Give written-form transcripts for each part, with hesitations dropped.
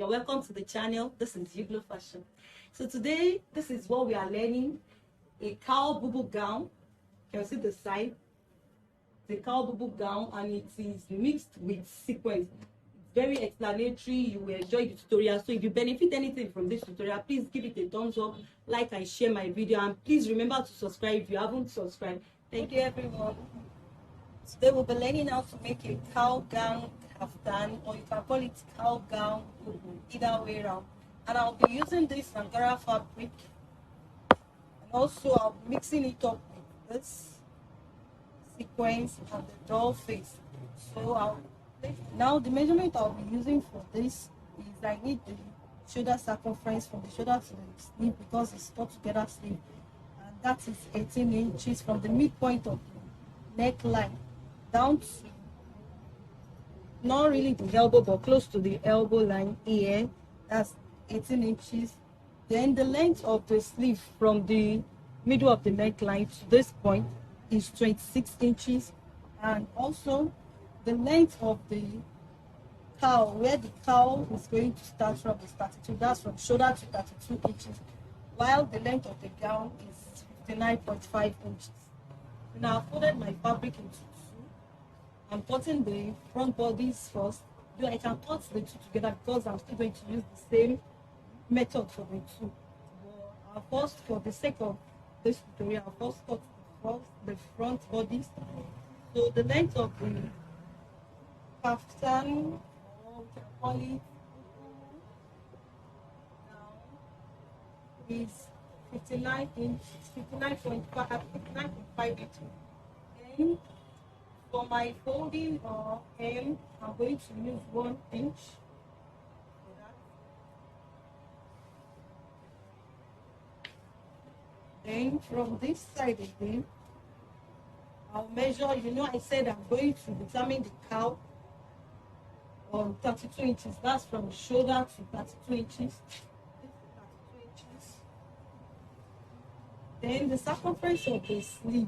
welcome to the channel. This is Yuglo Fashion. So today, this is what we are learning: a Cowl BuBu gown. Can you see the side? The Cowl BuBu gown, and it is mixed with sequins. It's very explanatory. You will enjoy the tutorial. So if you benefit anything from this tutorial, please give it a thumbs up, like and share my video, and please remember to subscribe if you haven't subscribed. Thank you, everyone. Today we'll be learning how to make a cowl gown kaftan, or you can call it cowl gown, either way around. And I'll be using this Angara fabric, and also I'll be mixing it up with this sequence and the doll face. So now the measurement I'll be using for this is I need the shoulder circumference from the shoulder to the sleeve, because it's put together sleeve, and that is 18 inches from the midpoint of the neckline down to not really the elbow but close to the elbow line here. That's 18 inches. Then the length of the sleeve from the middle of the neckline to this point is 26 inches, and also the length of the cowl, where the cowl is going to start from, is 32. That's from shoulder to 32 inches, while the length of the gown is 59.5 inches. Now I've folded my fabric into two. I'm cutting the front bodies first. I can cut the two together because I'm still going to use the same method for the two. But first, for the sake of this tutorial, I'll first cut the front bodies. So the length of the kaftan, or we can call it gown, is 59 inches, 59.5 inches. Then for my folding or hem, I'm going to use 1 inch. Then from this side again, I'll measure. I said I'm going to determine the cowl on 32 inches. That's from shoulder to 32 inches. This is 32 inches. Then the circumference of the sleeve.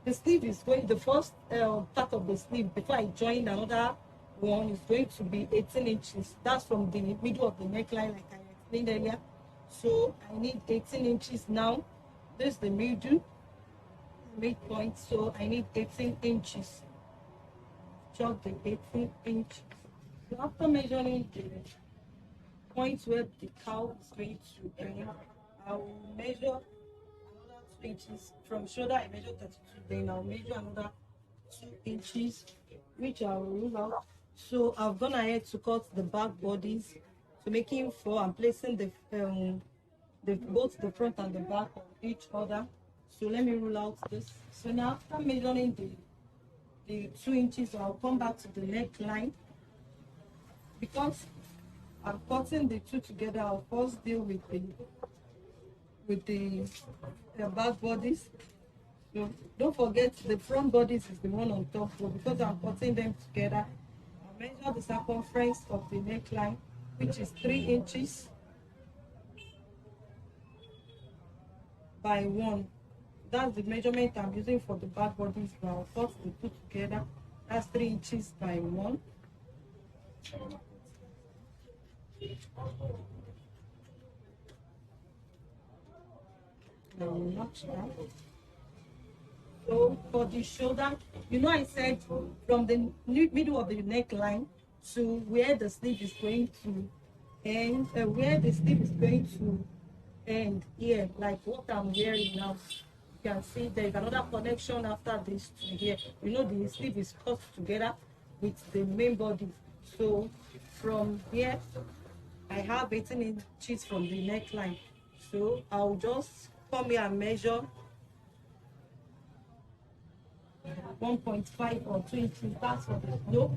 The sleeve is going, the first part of the sleeve before I join another one is going to be 18 inches. That's from the middle of the neckline, like I explained earlier. So I need 18 inches now. This is the midpoint, so I need 18 inches. Chop the 18 inches. So after measuring the point where the cowl is going to end, I will measure 2 inches from shoulder. I measure 32, then I'll measure another 2 inches, which I will rule out. So I've gone ahead to cut the back bodies, so making 4. I'm placing the both the front and the back on each other. So let me rule out this. So now after measuring the 2 inches, I'll come back to the neckline. Because I'm cutting the two together, I'll first deal with the back bodies. So don't forget the front bodies is the one on top. So because I'm cutting them together, I'll measure the circumference of the neckline, which is 3 inches by 1. That's the measurement I'm using for the back bodies. Now I'll cut the two together. That's 3 inches by 1. So for the shoulder, I said from the middle of the neckline to where the sleeve is going to end, here, like what I'm wearing now. You can see there's another connection after this to here. The sleeve is cut together with the main body. So from here, I have 18 inches from the neckline. So I'll just come here and measure 1.5 or 2 inches. That's for the yoke.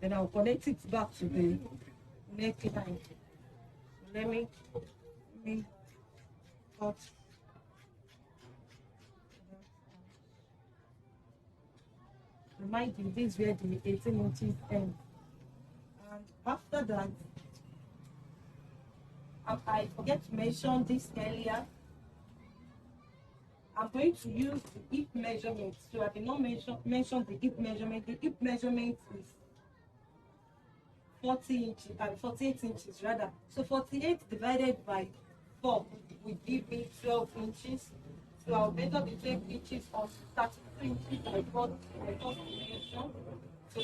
Then I'll connect it back to the neckline. Let me cut. Remind you, this is where the 18 inches end. And after that, I forget to mention this earlier. I'm going to use the hip measurement. So I did not mention the hip measurement. The hip measurement is 40 inches, 48 inches rather. So 48 divided by 4 will give me 12 inches. So I'll measure the 12 inches of 32 inches I got measure. So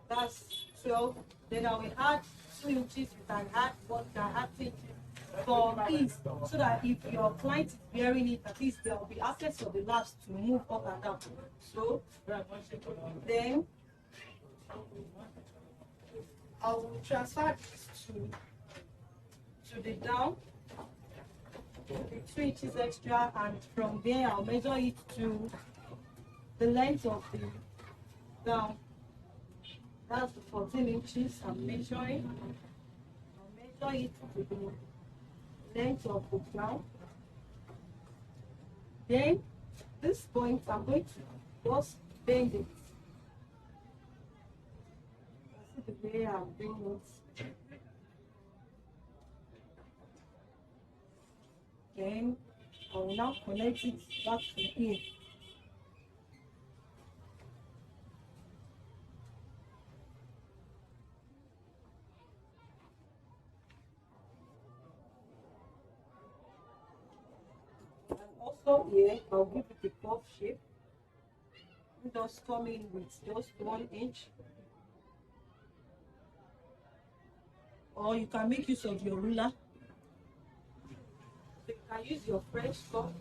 that's 12. Then I will add 2 inches. You can add 1, you can add 2 inches for ease, so that if your client is wearing it, at least there will be access for the laps to move up and down. So then I will transfer this to the down, the 2 inches extra, and from there I'll measure it to the length of the gown. That's the 14 inches I'm measuring. I'll measure it to the length of the gown. Then this point I'm going to just bend it. See the way I'm doing it. Then I will now connect it back to here. And also here, I'll give it a puff shape. Just come in with just 1 inch. Or you can make use of your ruler. So you can use your French cup on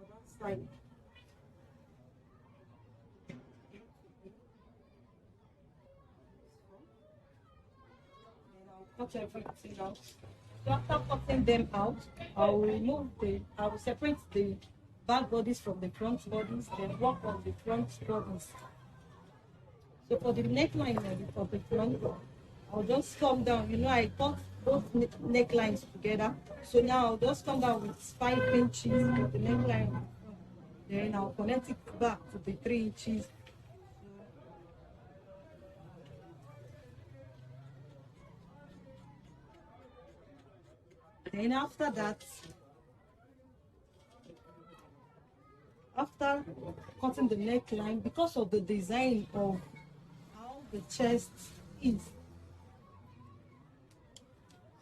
that side. And I'll cut everything out. So after cutting them out, I will separate the back bodies from the front bodies, then work on the front bodies. So for the neckline of the front, I'll just come down. You know, I cut both necklines together. So now I'll just come down with 5 inches of the neckline. Then I'll connect it back to the 3 inches. Then after that, after cutting the neckline, because of the design of how the chest is,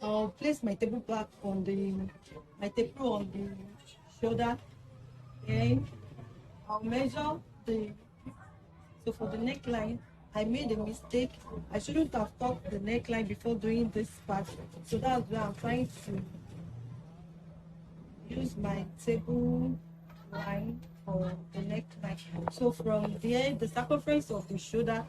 I'll place my table back on my table on the shoulder, and I'll measure so for the neckline, I made a mistake. I shouldn't have cut the neckline before doing this part. So that's why I'm trying to use my table line for the neckline. So from there, the circumference of the shoulder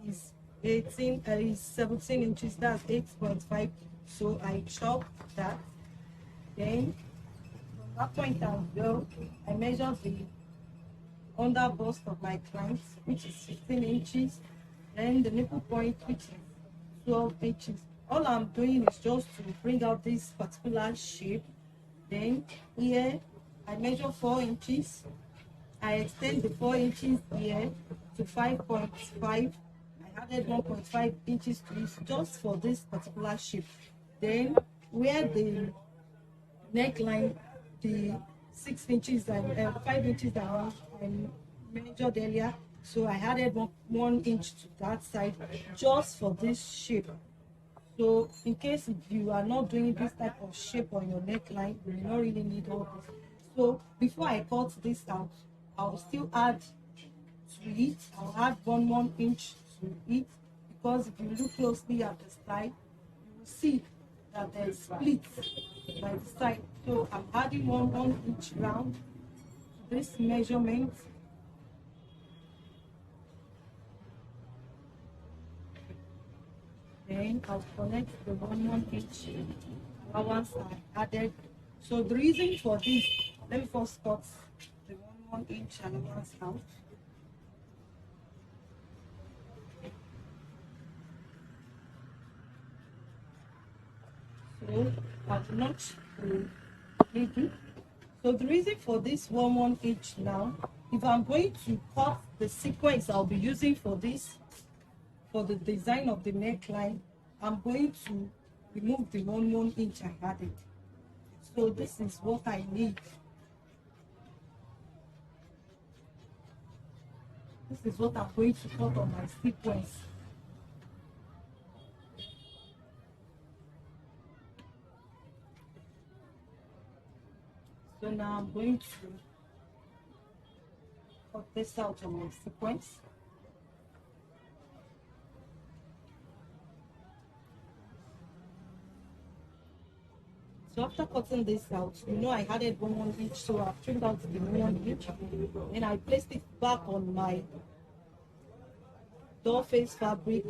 is 17 inches. That's 8.5. So I chop that. Then from that point as well, I measure the under bust of my client, which is 15 inches, and the nipple point, which is 12 inches. All I'm doing is just to bring out this particular shape. Then here I measure 4 inches. I extend the 4 inches here to 5.5. I added 1.5 inches to it just for this particular shape. Then where the neckline, the 6 inches and 5 inches that I measured earlier, so I added 1 inch to that side just for this shape. So in case if you are not doing this type of shape on your neckline, you will not really need all this. So before I cut this out, I'll still add to it. I'll add 1 inch to it, because if you look closely at the side, you will see that there is split by the side. So I'm adding 1 inch round to this measurement. Then I'll connect the 1 inch allowance I added. So the reason for this, let me first cut the 1 inch allowance out. So I've notched the middle. So the reason for this 1 inch now, if I'm going to cut the sequence I'll be using for this, for the design of the neckline, I'm going to remove the 1 inch I added. So this is what I need. This is what I'm going to cut on my sequence. So now I'm going to cut this out on my sequence. So after cutting this out, I added 1 inch, so I've trimmed out the 1 inch, and I placed it back on my doll face fabric.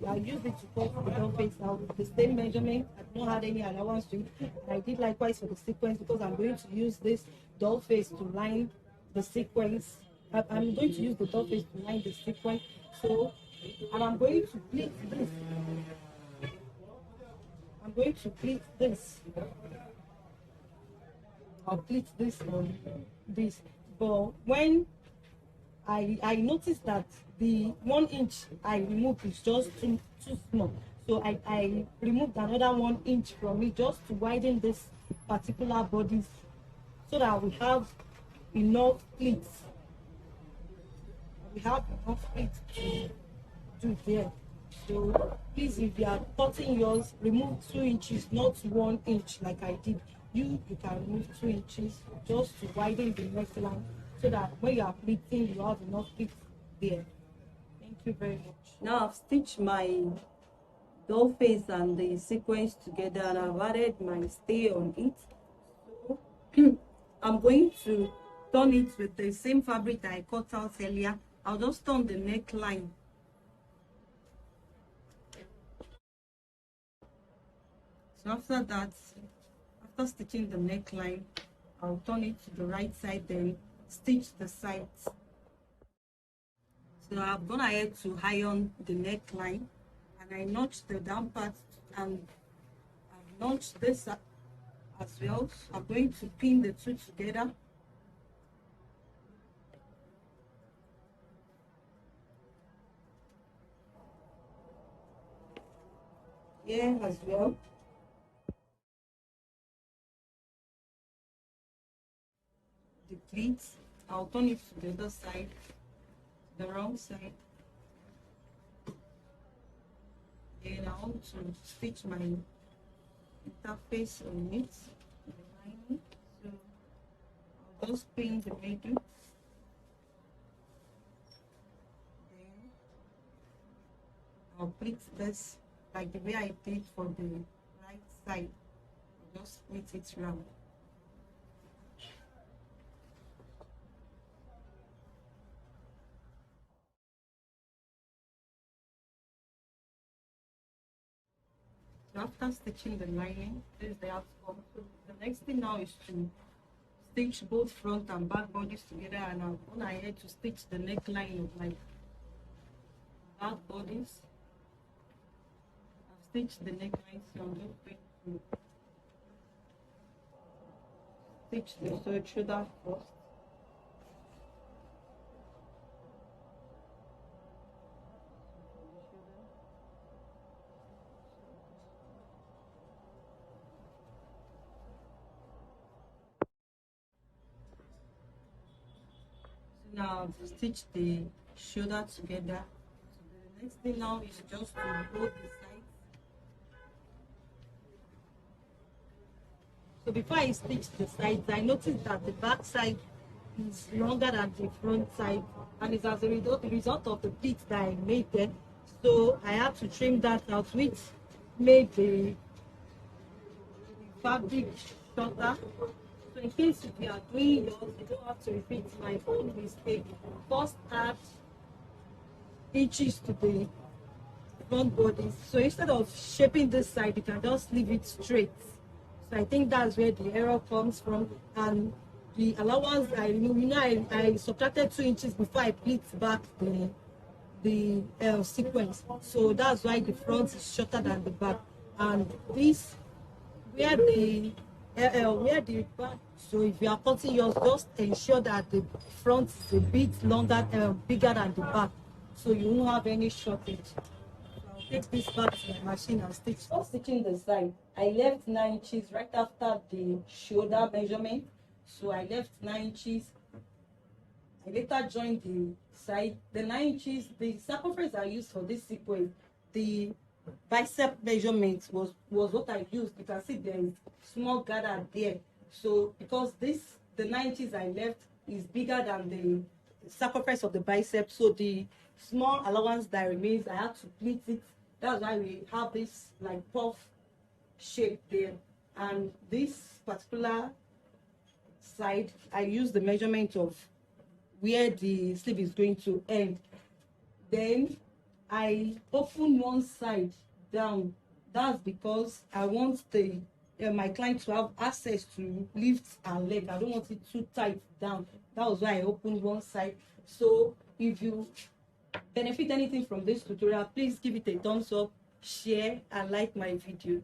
I used it to cut the doll face out, the same measurement. I did not add any allowance to it. I did likewise for the sequence because I'm going to use this doll face to line the sequence. I'm going to use the doll face to line the sequence. So, and I'm going to pleat this. I'm going to pleat this. I'll pleat this on this. But when I noticed that the 1 inch I removed is just too small. So I removed another 1 inch from it just to widen this particular body so that we have enough pleats. We have enough pleats to do there. So please, if you are cutting yours, remove 2 inches, not 1 inch like I did. You can remove 2 inches just to widen the neckline so that when you are pleating, you have enough pleats there. Thank you very much. Now I've stitched my doll face and the sequence together, and I've added my stay on it. So I'm going to turn it with the same fabric that I cut out earlier. I'll just turn the neckline. So after that, after stitching the neckline, I'll turn it to the right side, then stitch the sides. So I've gone ahead to iron the neckline, and I notched the down part, and I've notched this as well. So I'm going to pin the two together. Here as well. The pleats, I'll turn it to the other side, the wrong side. Then I want to stitch my interface on it, the lining. So I'll just pin the middle. Then I'll pleat this like the way I did for the right side. I'll just pleat it round. So after stitching the lining, this is the outcome. So the next thing now is to stitch both front and back bodies together, and I'm going ahead to stitch the neckline of my back bodies. I've stitched the neckline, so I'm just going to stitch the shoulder first. Now I've stitched the shoulder together. So the next thing now is just to hold the sides. So before I stitch the sides, I noticed that the back side is longer than the front side, and it's as a result of the pleats that I made there. So I had to trim that out, which made the fabric shorter. So in case if you are doing yours, you don't have to repeat my own mistake. First add inches to the front bodies. So instead of shaping this side, you can just leave it straight. So I think that's where the error comes from. And the allowance I removed, I subtracted 2 inches before I pleat back the sequence. So that's why the front is shorter than the back. And this, where the back, so if you are cutting yours, just ensure that the front is a bit longer, bigger than the back, so you won't have any shortage. So I'll take this back to my machine and stitch. For stitching the side, I left 9 inches right after the shoulder measurement. So I left 9 inches. I later joined the side. The 9 inches, the circumference I used for this sequence, the bicep measurement was what I used. You can see there is small gather there. So because the 9 inches I left is bigger than the circumference of the bicep, so the small allowance that remains, I had to pleat it. That's why we have this like puff shape there. And this particular side, I use the measurement of where the sleeve is going to end. Then I open one side down. That's because I want my client to have access to lift her leg. I don't want it too tight down. That was why I opened one side. So if you benefit anything from this tutorial, please give it a thumbs up, share, and like my video.